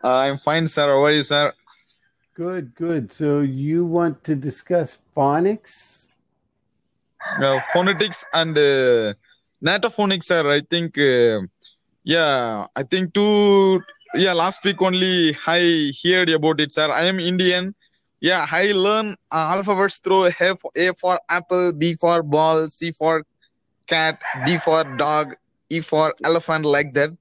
I'm fine, sir. How are you, sir? Good, good. So you want to discuss phonics? Phonetics and Nato Phonetics, sir. I think last week only I heard about it, sir. I am Indian. Yeah, I learn alphabets through A for apple, B for ball, C for cat, D for dog, E for elephant, like that.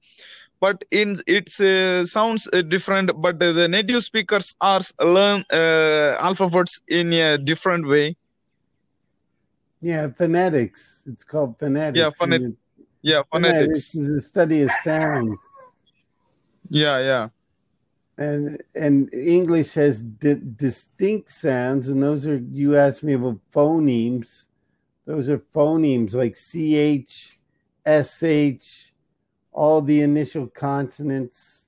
But in it's sounds different, but the native speakers are learn alphabets in a different way. Yeah, phonetics. It's called Yeah, phonetics. And phonetics phonetics. is the study of sounds. Yeah. And English has distinct sounds, and those are, you asked me about phonemes. Those are phonemes like CH, SH, all the initial consonants,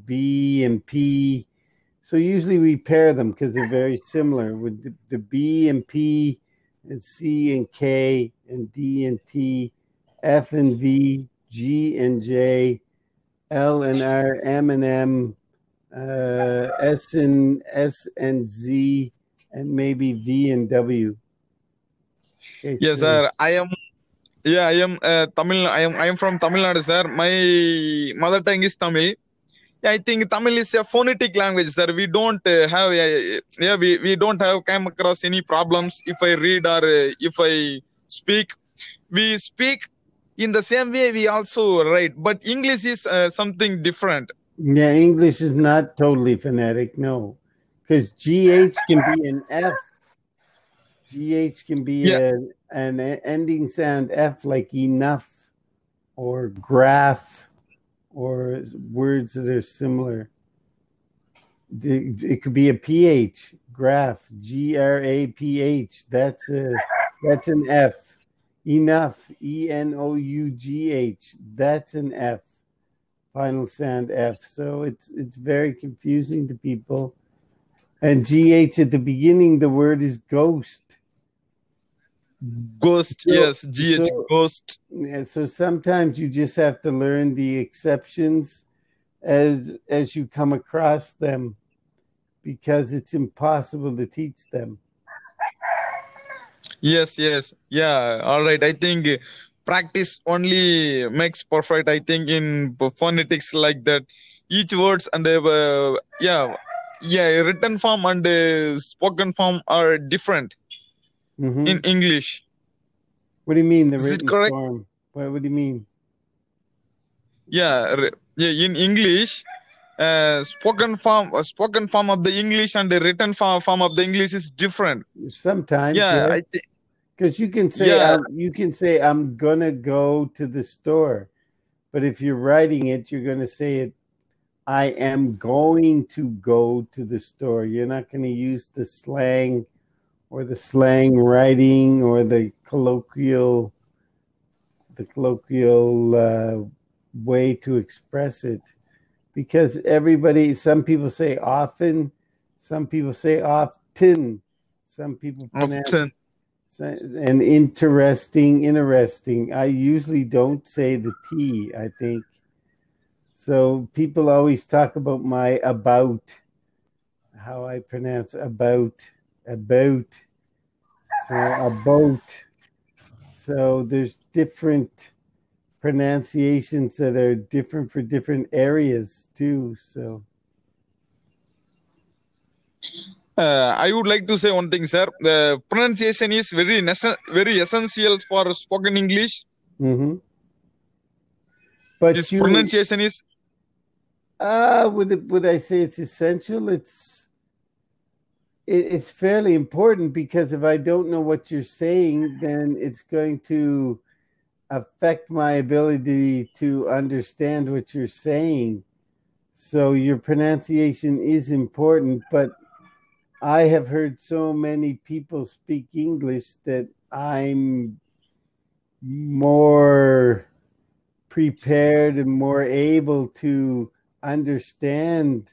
B and P. So usually we pair them because they're very similar with the B and P and C and K and D and T, F and V, G and J, L and R, M and M, S and Z, and maybe V and W. Okay, Yes, so sir. I am Tamil. I am from Tamil Nadu, sir. My mother tongue is Tamil. Yeah, I think Tamil is a phonetic language, sir. We don't have we don't have come across any problems if I read or if I speak. We speak in the same way. We also write, but English is something different. yeah, English is not totally phonetic, no, because GH can be an F. GH can be Yeah. an ending sound F, like enough or graph, or words that are similar. It could be a PH, graph, GRAPH. That's an F. Enough, ENOUGH. That's an F. Final sound F. So it's very confusing to people. And GH at the beginning, the word is ghost. Ghost. So Yes, GH so ghost. yeah, so sometimes you just have to learn the exceptions as you come across them, because it's impossible to teach them. Yes. Yeah. All right. I think practice only makes perfect. I think in phonetics like that, each words and written form and spoken form are different in Hmm. English. What do you mean the Is it written correct? form? What do you mean? Yeah. In English, spoken form of the English and the written form of the English is different. Sometimes, Yeah. yes, because Yeah. you can say I'm gonna go to the store, but if you're writing it, you're gonna say it. I am going to go to the store. You're not going to use the slang writing, or the colloquial way to express it, because some people say often, some people say often, some people Often. pronounce and interesting. I usually don't say the T, I think. So people always talk about my about, how I pronounce about. So about. So there's different pronunciations that are different for different areas too. So I would like to say one thing, sir. The pronunciation is very essential for spoken English. mhm. But This pronunciation is would I say it's essential? It's fairly important, because if I don't know what you're saying, then it's going to affect my ability to understand what you're saying. So your pronunciation is important, but I have heard so many people speak English that I'm more prepared and more able to understand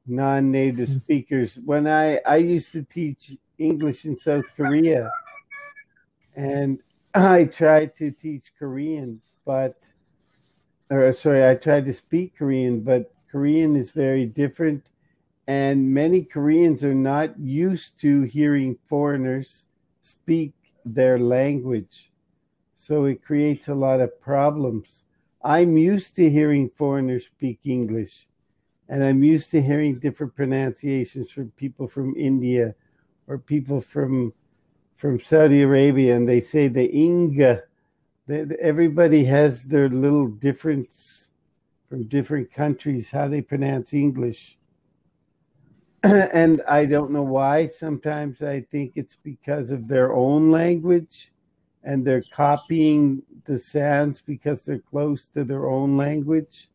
non-native speakers. When I used to teach English in South Korea, and I tried to teach Korean, but or sorry, I tried to speak Korean, but Korean is very different, and many Koreans are not used to hearing foreigners speak their language. So it creates a lot of problems. I'm used to hearing foreigners speak English, and I'm used to hearing different pronunciations from people from India or people from Saudi Arabia, and they say the Inga. Everybody has their little difference from different countries how they pronounce English. And I don't know why. Sometimes I think it's because of their own language and they're copying the sounds because they're close to their own language.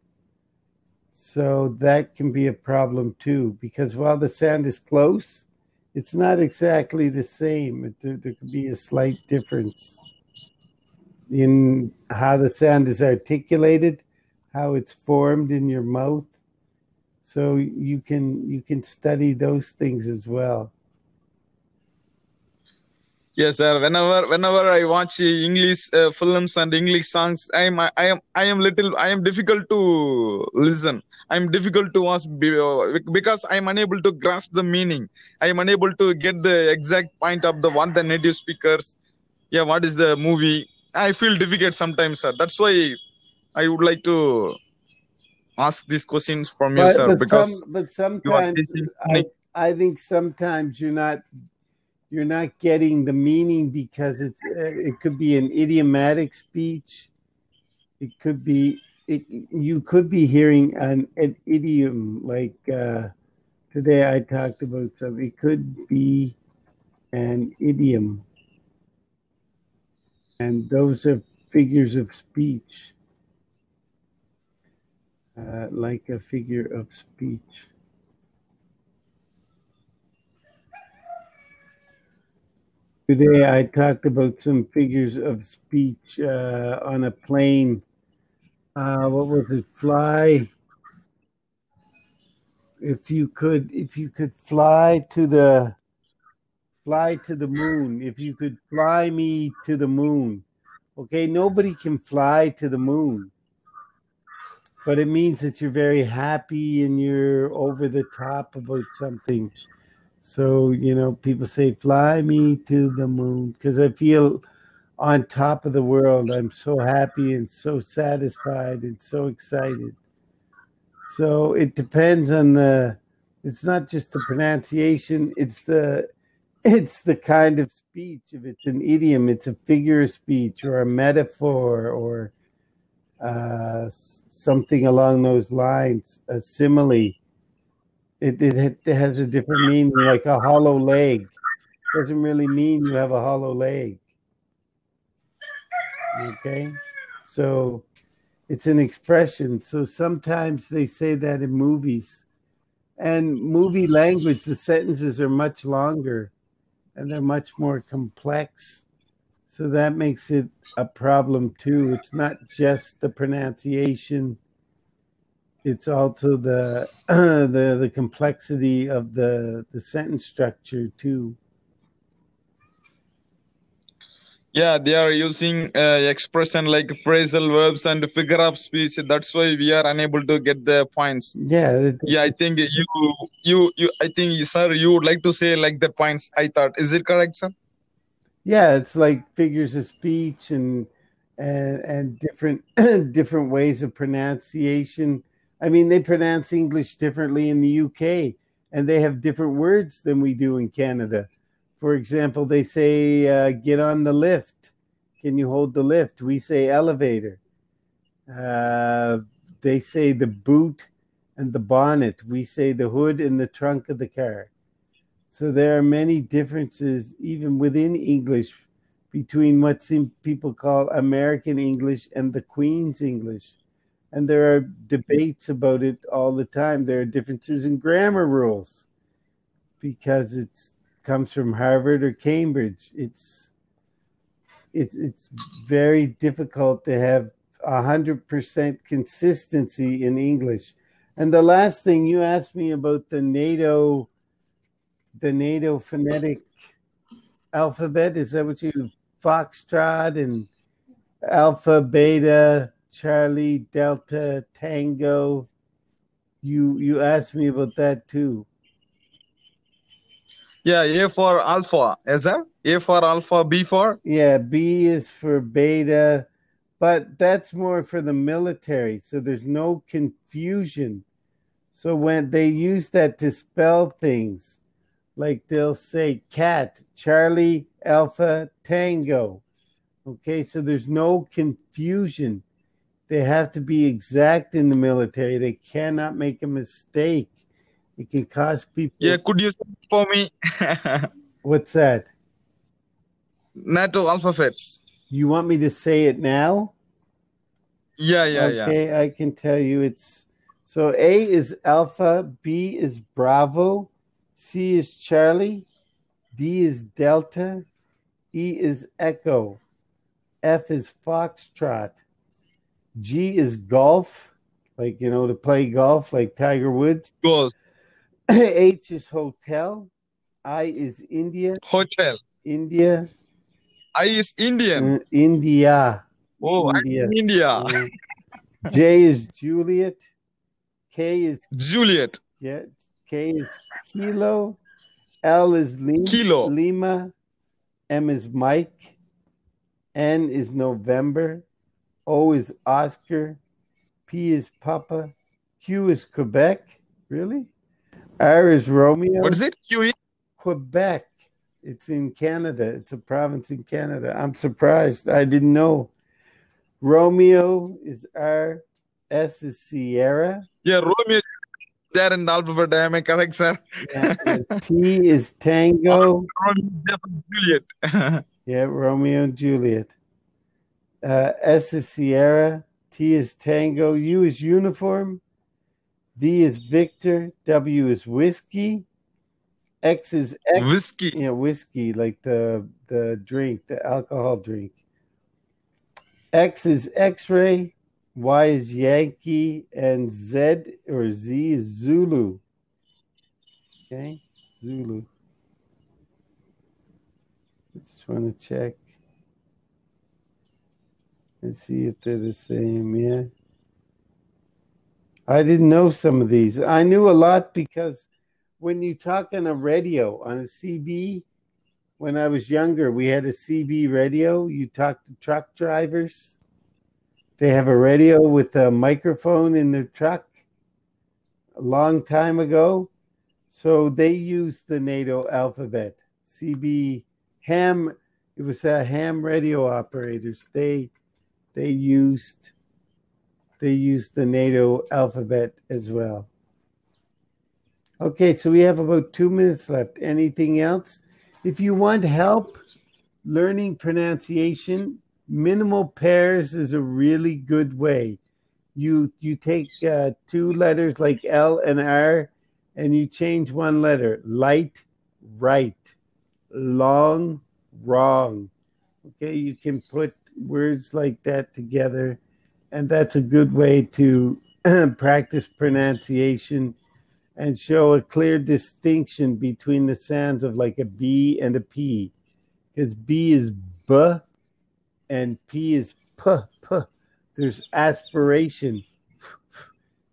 So that can be a problem too, because while the sound is close, it's not exactly the same. There could be a slight difference in how the sound is articulated, how it's formed in your mouth. So you can study those things as well. Yes, sir. Whenever I watch English films and English songs, I am difficult to listen. I'm difficult to watch because I'm unable to grasp the meaning. I am unable to get the exact point of the what the native speakers. Yeah, what is the movie? I feel difficult sometimes, sir. That's why I would like to ask these questions from you, But sir, but because some but you are sometimes teaching me. I think sometimes you're not getting the meaning because it could be an idiomatic speech. It could be you could be hearing an idiom like today I talked about something. It could be an idiom, and those are figures of speech, like a figure of speech. Today I talked about some figures of speech on a plane. What was it? If you could fly to the moon. If you could fly me to the moon. Okay, nobody can fly to the moon, but it means that you're very happy and you're over the top about something. So, people say, fly me to the moon because I feel on top of the world. I'm so happy and so satisfied and so excited. So it depends on it's not just the pronunciation, it's the kind of speech. If it's an idiom, it's a figure of speech or a metaphor or something along those lines, a simile. It has a different meaning, like a hollow leg. Doesn't really mean you have a hollow leg. Okay? So it's an expression. So sometimes they say that in movies. And movie language, the sentences are much longer and they're much more complex. So that makes it a problem too. It's not just the pronunciation, it's also the the complexity of the sentence structure too. Yeah, they are using expression like phrasal verbs and figure of speech. That's why we are unable to get the points. Yeah, Yeah, I think I think, sir, you would like to say like the points. I thought, is it correct, sir? yeah, it's like figures of speech and different different ways of pronunciation. I mean, they pronounce English differently in the UK, and they have different words than we do in Canada. For example, they say, "Get on the lift." Can you hold the lift? We say elevator. Uh, they say the boot and the bonnet. We say the hood and the trunk of the car. So there are many differences, even within English, between what some people call American English and the Queen's English. And there are debates about it all the time. There are differences in grammar rules because it comes from Harvard or Cambridge. It's very difficult to have 100% consistency in English. And the last thing you asked me about the NATO phonetic alphabet. Is that what you Foxtrot and Alpha, Beta, Charlie, Delta, Tango, You asked me about that too. Yeah, A for alpha. Yes, sir. A for alpha, B for. Yeah, B is for beta, but that's more for the military, so there's no confusion. So when they use that to spell things, like they'll say cat, Charlie, Alpha, Tango. Okay, so there's no confusion. They have to be exact in the military. They cannot make a mistake. It can cost Yeah, people. could you say it for me? What's that? NATO alphabets. You want me to say it now? Yeah, yeah, yeah. Okay, I can tell you it's so A is Alpha, B is Bravo, C is Charlie, D is Delta, E is Echo, F is Foxtrot, G is Golf, like to play golf like Tiger Woods. Goal. H is Hotel, I is India, Hotel. India, I is Indian. India, Oh, I'm India. in India. J is Juliet, K is Juliet. yeah, K is Kilo, L is Kilo. Lima, M is Mike, N is November, O is Oscar, P is Papa, Q is Quebec. Really? R is Romeo. What is it? Q. Quebec. It's in Canada. It's a province in Canada. I'm surprised. I didn't know. Romeo is R. S is Sierra. Yeah, Romeo there in the alphabet. Am I correct, sir? Yeah, T is Tango. Juliet. Yeah, Romeo and Juliet. S is Sierra. T is Tango. U is Uniform. V is Victor. W is Whiskey. X is X. Whiskey. Yeah, whiskey, like the drink, the alcohol drink. X is X-ray. Y is Yankee, and Z or Z is Zulu. Okay, Zulu. I just want to check and see if they're the same. Yeah. I didn't know some of these. I knew a lot because when you talk on a radio, on a CB, when I was younger, we had a CB radio. You talk to truck drivers. They have a radio with a microphone in their truck a long time ago. So they used the NATO alphabet. CB ham, it was ham radio operators. They used the NATO alphabet as well. Okay, so we have about 2 minutes left. Anything else? If you want help learning pronunciation, minimal pairs is a really good way. You take two letters like L and R, and you change one letter. Light, right. Long, wrong. Okay, you can put words like that together, and that's a good way to practice pronunciation and show a clear distinction between the sounds of like a B and a P. Because B is B and P is P, P. There's aspiration.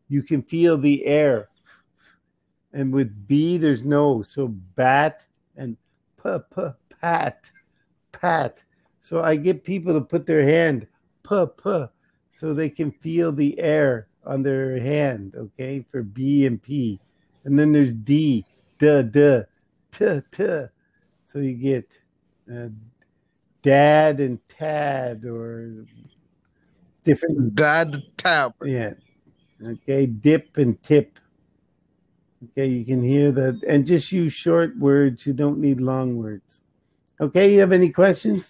You can feel the air. And with B, there's no. So bat and P, P, pat, pat. So I get people to put their hand P, P, so they can feel the air on their hand, okay, for B and P. And then there's D, D, D, T, T. So you get dad and tad or different. Dad, tab. Yeah. Okay, dip and tip. Okay, you can hear that. And just use short words. You don't need long words. Okay, you have any questions?